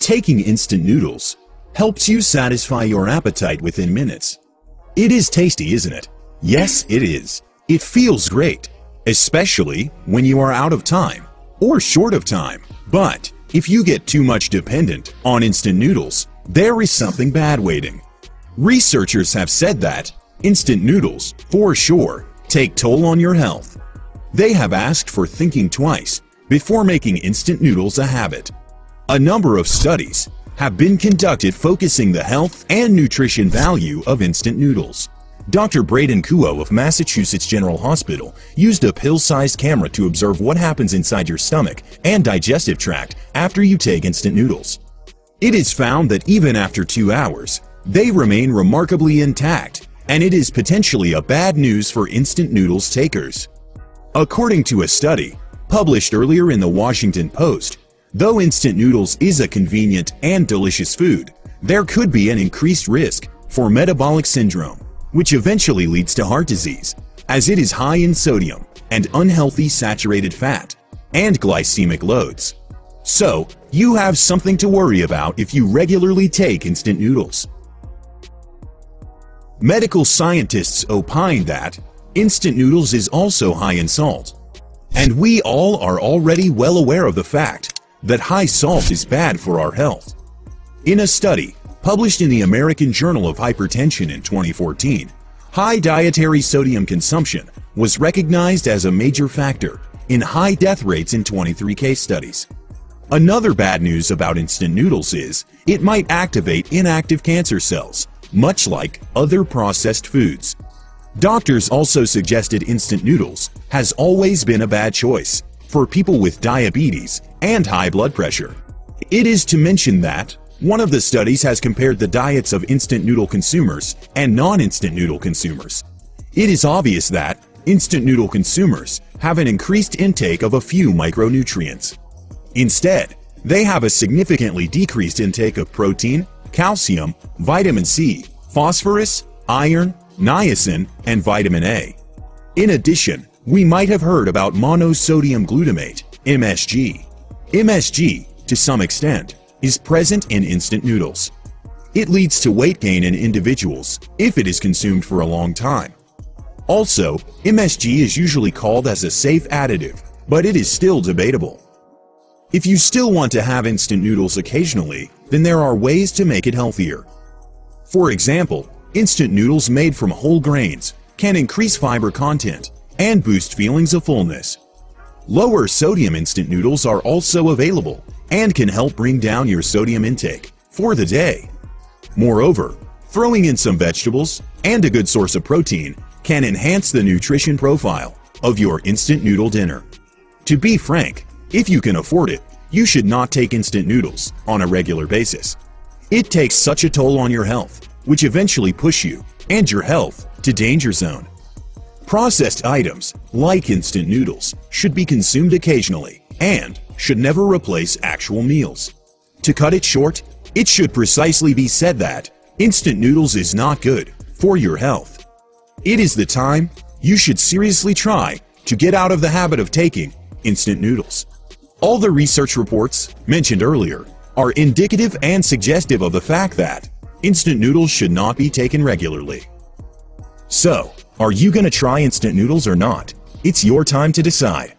Taking instant noodles helps you satisfy your appetite within minutes. It is tasty, isn't it? Yes, it is. It feels great, especially when you are out of time or short of time. But if you get too much dependent on instant noodles, there is something bad waiting. Researchers have said that instant noodles, for sure, take toll on your health. They have asked for thinking twice before making instant noodles a habit. A number of studies have been conducted focusing the health and nutrition value of instant noodles. Dr. Braden Kuo of Massachusetts General Hospital used a pill-sized camera to observe what happens inside your stomach and digestive tract after you take instant noodles. It is found that even after 2 hours, they remain remarkably intact, and it is potentially a bad news for instant noodles takers. According to a study published earlier in the Washington Post, though instant noodles is a convenient and delicious food, there could be an increased risk for metabolic syndrome, which eventually leads to heart disease, as it is high in sodium and unhealthy saturated fat and glycemic loads. So, you have something to worry about if you regularly take instant noodles. Medical scientists opine that instant noodles is also high in salt, and we all are already well aware of the fact that high salt is bad for our health. In a study published in the American Journal of Hypertension in 2014, high dietary sodium consumption was recognized as a major factor in high death rates in 23 case studies. Another bad news about instant noodles is it might activate inactive cancer cells, much like other processed foods. Doctors also suggested instant noodles has always been a bad choice for people with diabetes and high blood pressure. It is to mention that one of the studies has compared the diets of instant noodle consumers and non-instant noodle consumers. It is obvious that instant noodle consumers have an increased intake of a few micronutrients. Instead, they have a significantly decreased intake of protein, calcium, vitamin C, phosphorus, iron, niacin, and vitamin A. In addition, we might have heard about monosodium glutamate, MSG. MSG, to some extent, is present in instant noodles. It leads to weight gain in individuals if it is consumed for a long time. Also, MSG is usually called as a safe additive, but it is still debatable. If you still want to have instant noodles occasionally, then there are ways to make it healthier. For example, instant noodles made from whole grains can increase fiber content and boost feelings of fullness. Lower sodium instant noodles are also available and can help bring down your sodium intake for the day. Moreover, throwing in some vegetables and a good source of protein can enhance the nutrition profile of your instant noodle dinner. To be frank, if you can afford it, you should not take instant noodles on a regular basis. It takes such a toll on your health, which eventually push you and your health to danger zone. Processed items, like instant noodles, should be consumed occasionally and should never replace actual meals. To cut it short, it should precisely be said that instant noodles is not good for your health. It is the time you should seriously try to get out of the habit of taking instant noodles. All the research reports mentioned earlier are indicative and suggestive of the fact that instant noodles should not be taken regularly. So, are you going to try instant noodles or not? It's your time to decide.